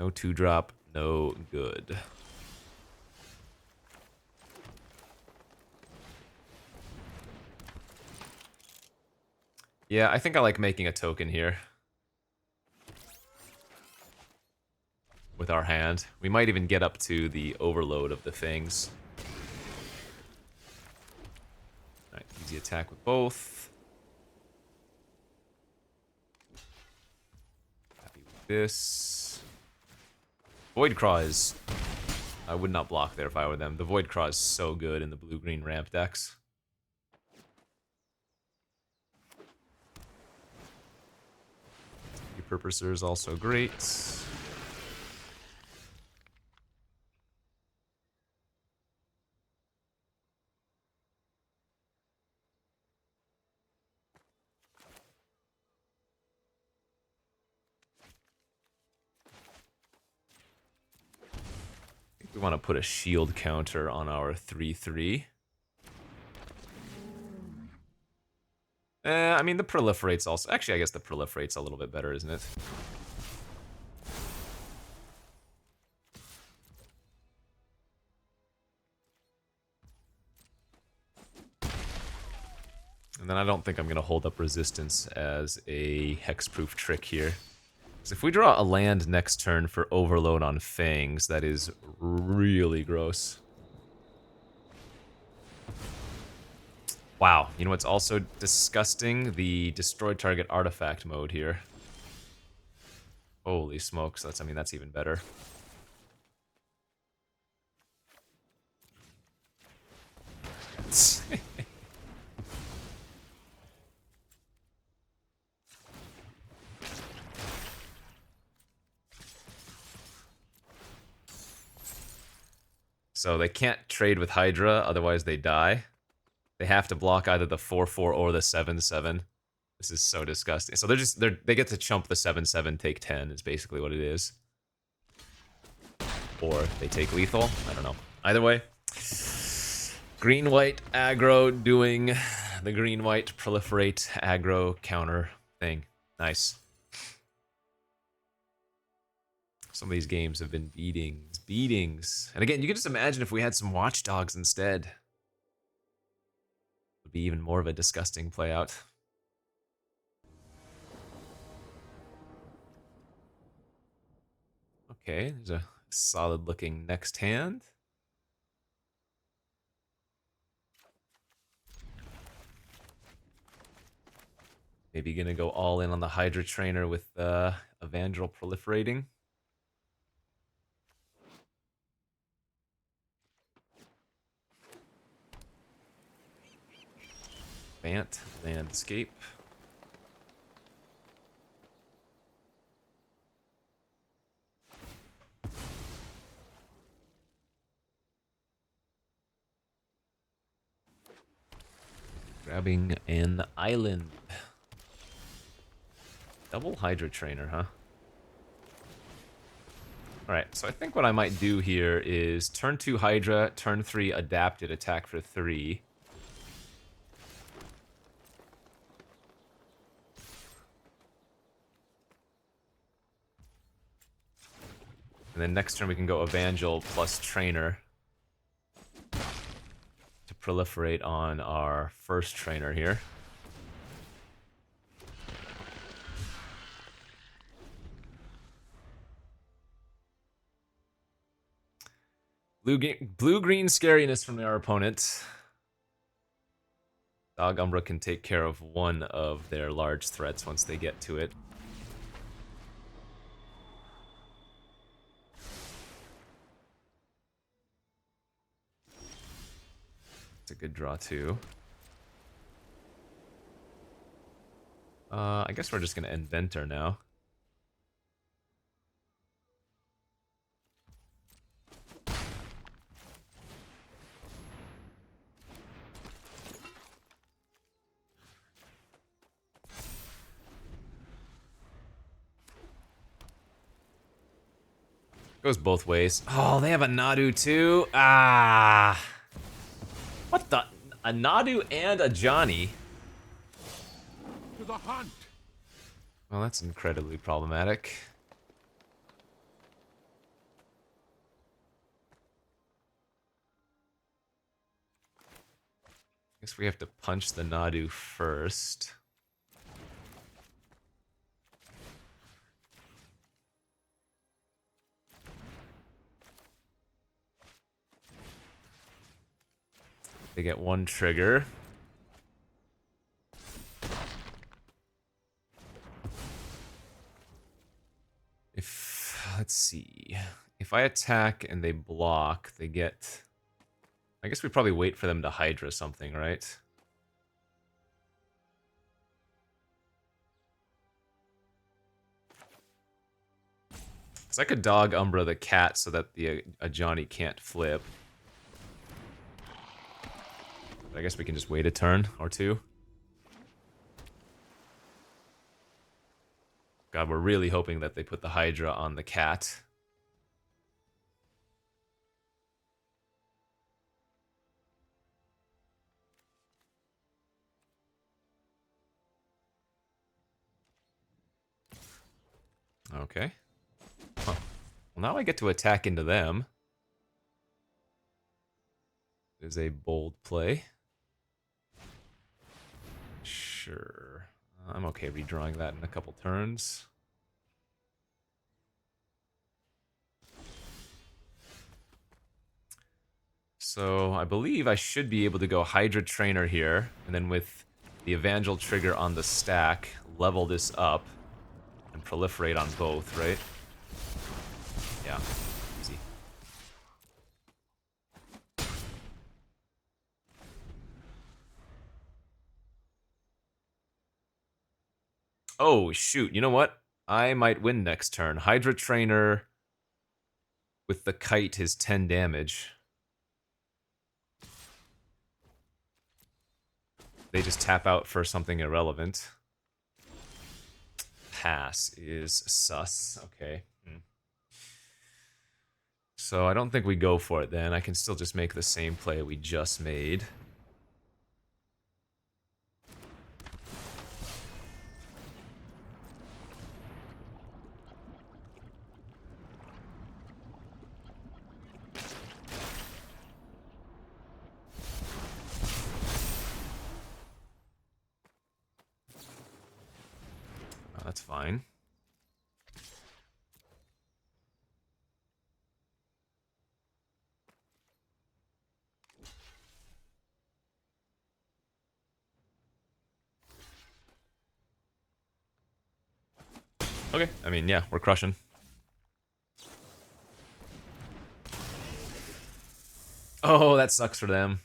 No 2-drop, no good. Yeah, I think I like making a token here. With our hand. We might even get up to the overload of the things. Alright, easy attack with both. Happy with this. Voidcraw is... I would not block there if I were them. The Voidcraw is so good in the blue-green ramp decks. Repurposer is also great. I think we want to put a shield counter on our 3/3. I mean, the proliferate's also... Actually, I guess the proliferate's a little bit better, isn't it? And then I don't think I'm going to hold up resistance as a hexproof trick here. Because if we draw a land next turn for overload on Fangs, that is really gross. Wow, you know what's also disgusting? The destroy target artifact mode here. Holy smokes, that's, I mean, that's even better. So they can't trade with Hydra, otherwise they die. They have to block either the 4/4 or the 7/7. This is so disgusting. So they get to chump the 7/7, take 10 is basically what it is. Or they take lethal. I don't know. Either way. Green-white aggro doing the green-white proliferate aggro counter thing. Nice. Some of these games have been beatings. And again, you can just imagine if we had some watchdogs instead. It would be even more of a disgusting play out. Okay, there's a solid looking next hand. Maybe gonna go all in on the Hydra Trainer with Evangel proliferating. Bant, Landscape. Grabbing an island. Double Hydra Trainer, huh? Alright, so I think what I might do here is turn 2 Hydra, turn 3 Adapted, attack for 3. And then next turn we can go Evangel plus Trainer to proliferate on our first Trainer here. Blue-green scariness from our opponent. Dog Umbra can take care of one of their large threats once they get to it. It's a good draw too. I guess we're just gonna Inventor now. Goes both ways. Oh, they have a Nadu too? Ah. What the? A Nadu and a Johnny? To the hunt. Well, that's incredibly problematic. Guess we have to punch the Nadu first. They get one trigger. Let's see. If I attack and they block, they get... I guess we probably wait for them to Hydra something, right? So I could dog Umbra the cat so that the Ajani can't flip. But I guess we can just wait a turn or two. God, we're really hoping that they put the Hydra on the cat. Okay. Huh. Well, now I get to attack into them. Is a bold play. Sure. I'm okay redrawing that in a couple turns. So I believe I should be able to go Hydra Trainer here, and then with the Evangel trigger on the stack, level this up and proliferate on both, right? Yeah, easy. Oh, shoot. You know what? I might win next turn. Hydra Trainer with the kite is 10 damage. They just tap out for something irrelevant. Pass is sus. Okay. So I don't think we go for it then. I can still just make the same play we just made. Oh, that's fine. Okay, I mean, yeah, we're crushing. Oh, that sucks for them.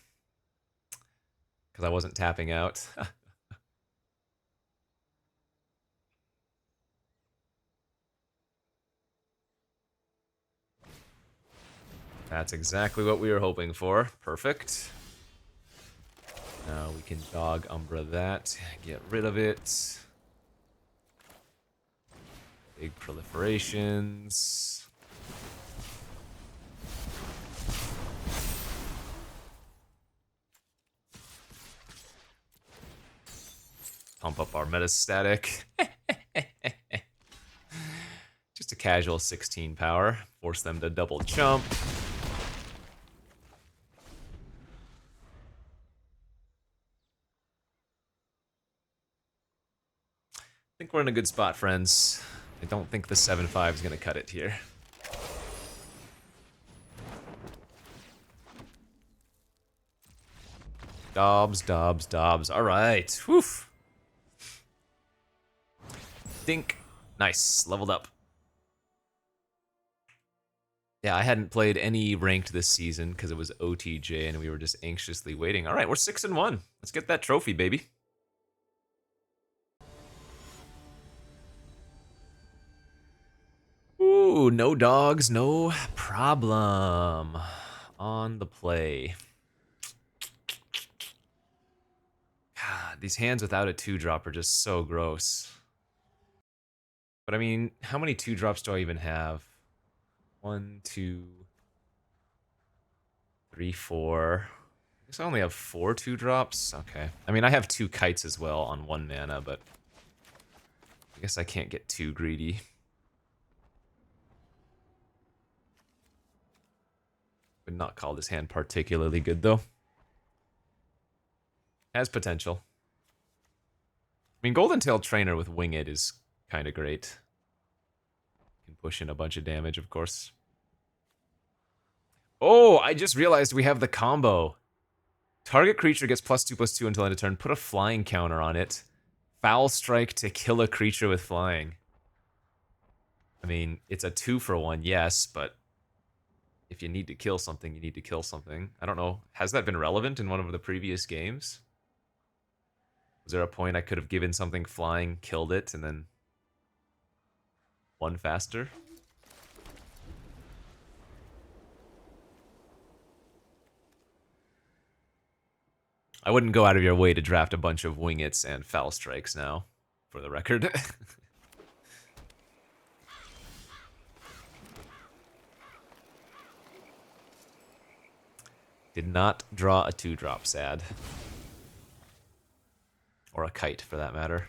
Because I wasn't tapping out. That's exactly what we were hoping for. Perfect. Now we can dog Umbra that, get rid of it. Big proliferations. Pump up our metastatic. Just a casual 16 power. Force them to double jump. I think we're in a good spot, friends. I don't think the 7-5 is going to cut it here. Dobbs, Dobbs, Dobbs. All right. Whew. Dink. Nice. Leveled up. Yeah, I hadn't played any ranked this season because it was OTJ and we were just anxiously waiting. All right, we're 6-1. Let's get that trophy, baby. Ooh, no dogs, no problem. On the play. God, these hands without a 2-drop are just so gross. But I mean, how many 2-drops do I even have? 1, 2, 3, 4. I guess I only have 4 2-drops. Okay. I mean, I have 2 kites as well on 1 mana, but I guess I can't get too greedy. Would not call this hand particularly good, though. Has potential. I mean, Golden Tail Trainer with Winged is kind of great. Can push in a bunch of damage, of course. Oh, I just realized we have the combo. Target creature gets +2/+2 until end of turn. Put a flying counter on it. Foul Strike to kill a creature with flying. I mean, it's a 2-for-1, yes, but if you need to kill something, you need to kill something. I don't know. Has that been relevant in one of the previous games? Was there a point I could have given something flying, killed it, and then won faster? I wouldn't go out of your way to draft a bunch of Wingets and Foul Strikes now, for the record. Did not draw a 2-drop, sad. Or a kite, for that matter.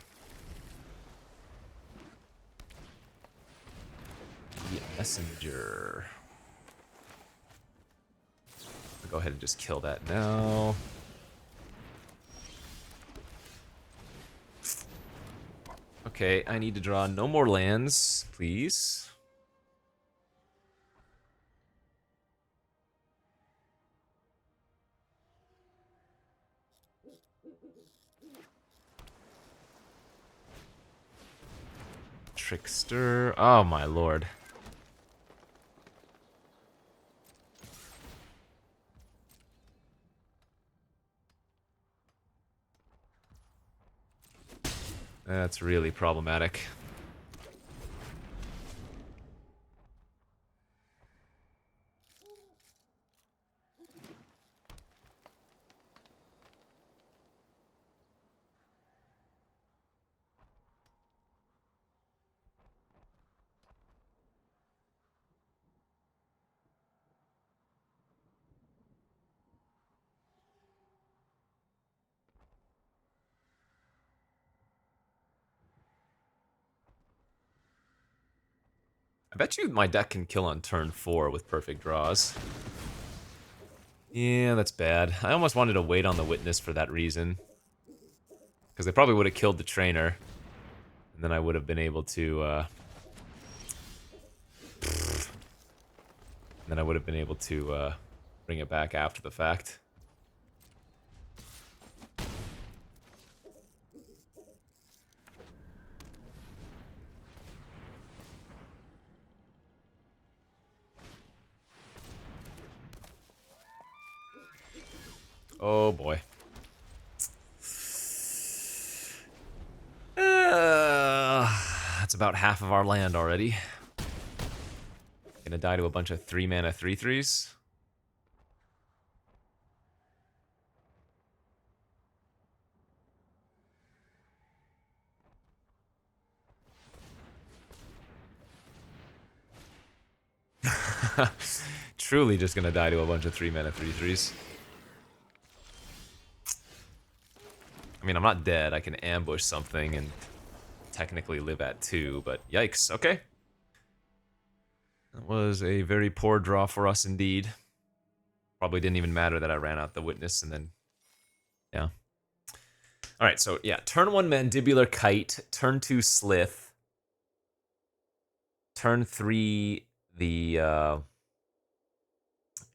The messenger. I'll go ahead and just kill that now. Okay, I need to draw no more lands, please. Trickster. Oh my lord. That's really problematic. I bet you my deck can kill on turn 4 with perfect draws. Yeah, that's bad. I almost wanted to wait on the Witness for that reason. Because they probably would have killed the trainer. And then I would have been able to, bring it back after the fact. Oh boy. That's about half of our land already. Gonna die to a bunch of 3-mana 3/3s. Truly just gonna die to a bunch of 3-mana 3/3s. I mean, I'm not dead. I can ambush something and technically live at 2, but yikes. Okay. That was a very poor draw for us indeed. Probably didn't even matter that I ran out the Witness and then... yeah. Alright, so yeah. Turn 1 Mandibular Kite. Turn 2 Slith. Turn 3 the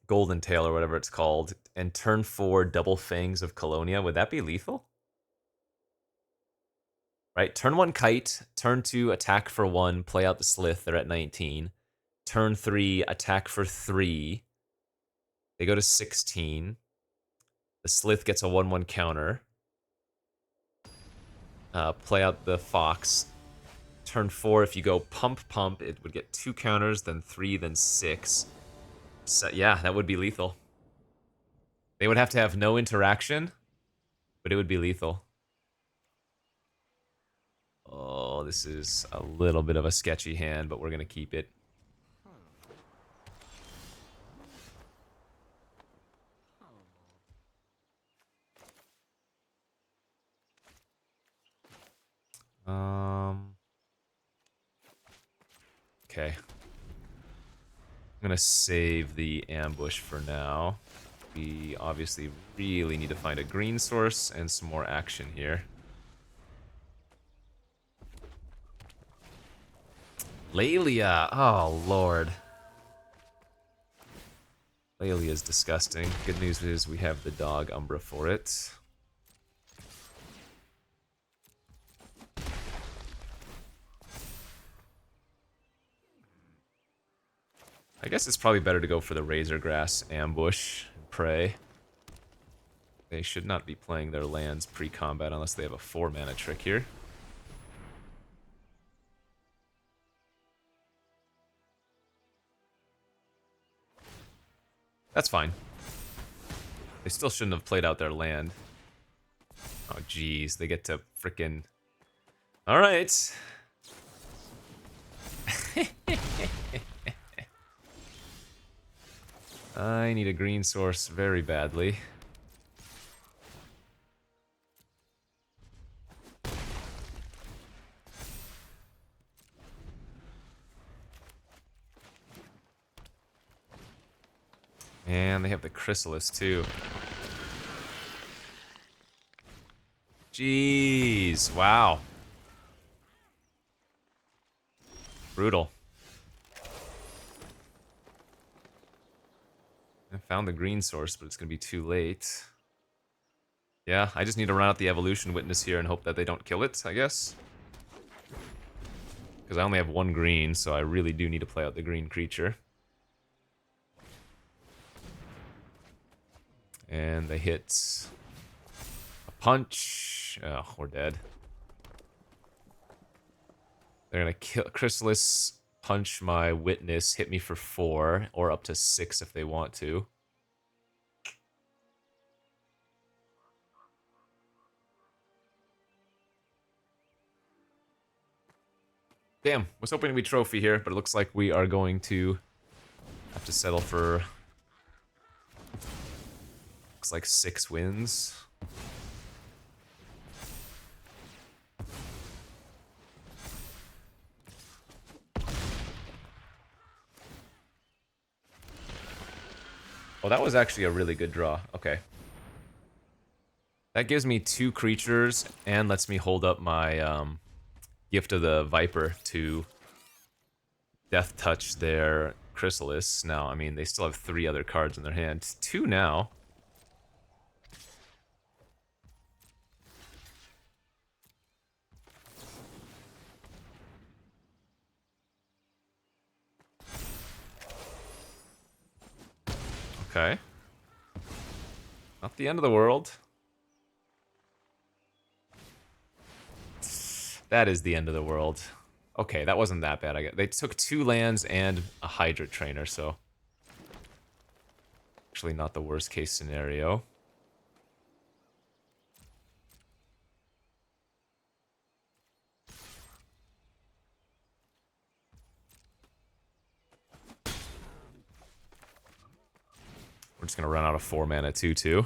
Golden Tail or whatever it's called. And turn 4 Double Fangs of Colonia. Would that be lethal? Right, turn 1 Kite, turn 2 attack for 1, play out the Slith, they're at 19. Turn 3 attack for 3, they go to 16. The Slith gets a 1/1 counter. Play out the Fox. Turn 4, if you go Pump Pump, it would get 2 counters, then 3, then 6. So, yeah, that would be lethal. They would have to have no interaction, but it would be lethal. Oh, this is a little bit of a sketchy hand, but we're going to keep it. Okay. I'm going to save the ambush for now. We obviously really need to find a green source and some more action here. Laelia! Oh, Lord. Laelia is disgusting. Good news is we have the dog Umbra for it. I guess it's probably better to go for the Razor Grass ambush and pray. They should not be playing their lands pre-combat unless they have a 4-mana trick here. That's fine. They still shouldn't have played out their land. Oh, jeez. They get to frickin'... Alright. I need a green source very badly. And they have the Chrysalis, too. Jeez. Wow. Brutal. I found the green source, but it's going to be too late. Yeah, I just need to run out the Evolution Witness here and hope that they don't kill it, I guess. Because I only have 1 green, so I really do need to play out the green creature. And they hit a punch. Oh, we're dead. They're gonna kill Chrysalis, punch my Witness, hit me for 4, or up to 6 if they want to. Damn, was hoping to be trophy here, but it looks like we are going to have to settle for... Looks like 6 wins. Oh, that was actually a really good draw. Okay. That gives me 2 creatures and lets me hold up my Gift of the Viper to Death Touch their Chrysalis. Now, I mean, they still have 3 other cards in their hand. 2 now. Okay. Not the end of the world. That is the end of the world. Okay, that wasn't that bad. They took 2 lands and a Hydra Trainer, so... Actually not the worst case scenario. We're just gonna run out of 4 mana 2/2.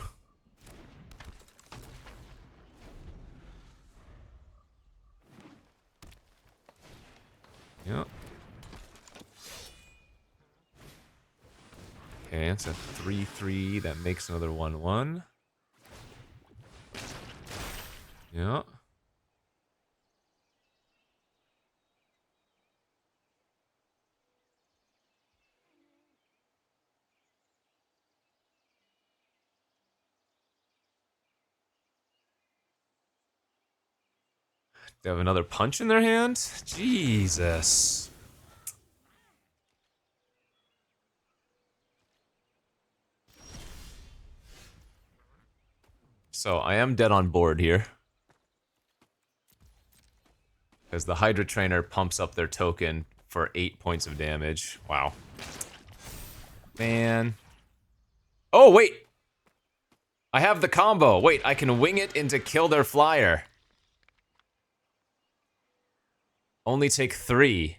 Yep. Okay, it's a 3/3 that makes another 1/1. Yeah. They have another punch in their hand? Jesus. So, I am dead on board here. Because the Hydra Trainer pumps up their token for 8 points of damage. Wow. Man. Oh, wait! I have the combo. Wait, I can wing it into kill their flyer. Only take 3.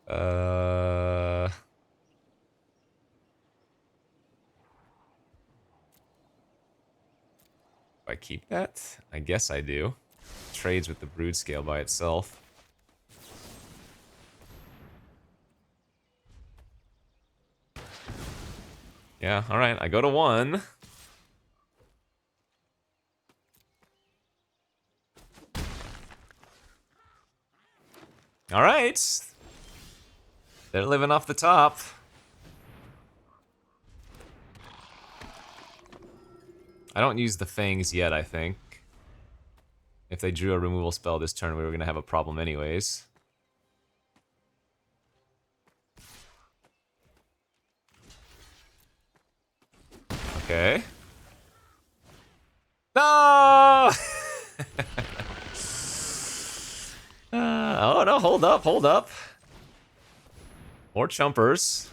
uh... Do I keep that? I guess I do. trades with the brood scale by itself. Yeah, alright, I go to 1. Alright. They're living off the top. I don't use the fangs yet, I think. If they drew a removal spell this turn, we were gonna have a problem anyways. Okay. No! Oh no, hold up, hold up. More chumpers.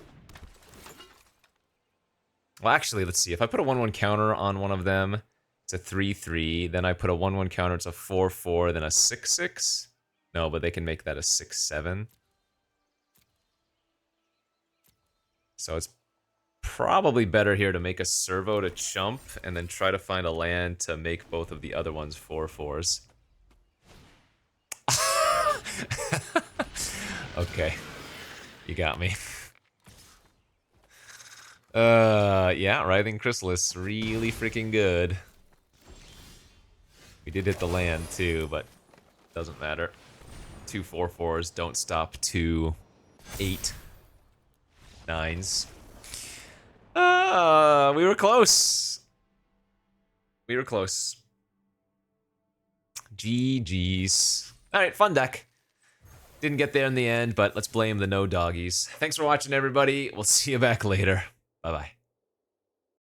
Well, actually, let's see. If I put a 1/1 counter on one of them, it's a 3/3. Then I put a 1/1 counter, it's a 4/4, then a 6/6. No, but they can make that a 6/7. So it's probably better here to make a servo to chump and then try to find a land to make both of the other ones 4/4s. Okay. You got me. Yeah, Writhing Chrysalis, really freaking good. We did hit the land too, but doesn't matter. 2 4/4s don't stop 2 8/9s. We were close. We were close. GG's. Alright, fun deck. Didn't get there in the end, but let's blame the no doggies. Thanks for watching, everybody. We'll see you back later. Bye-bye.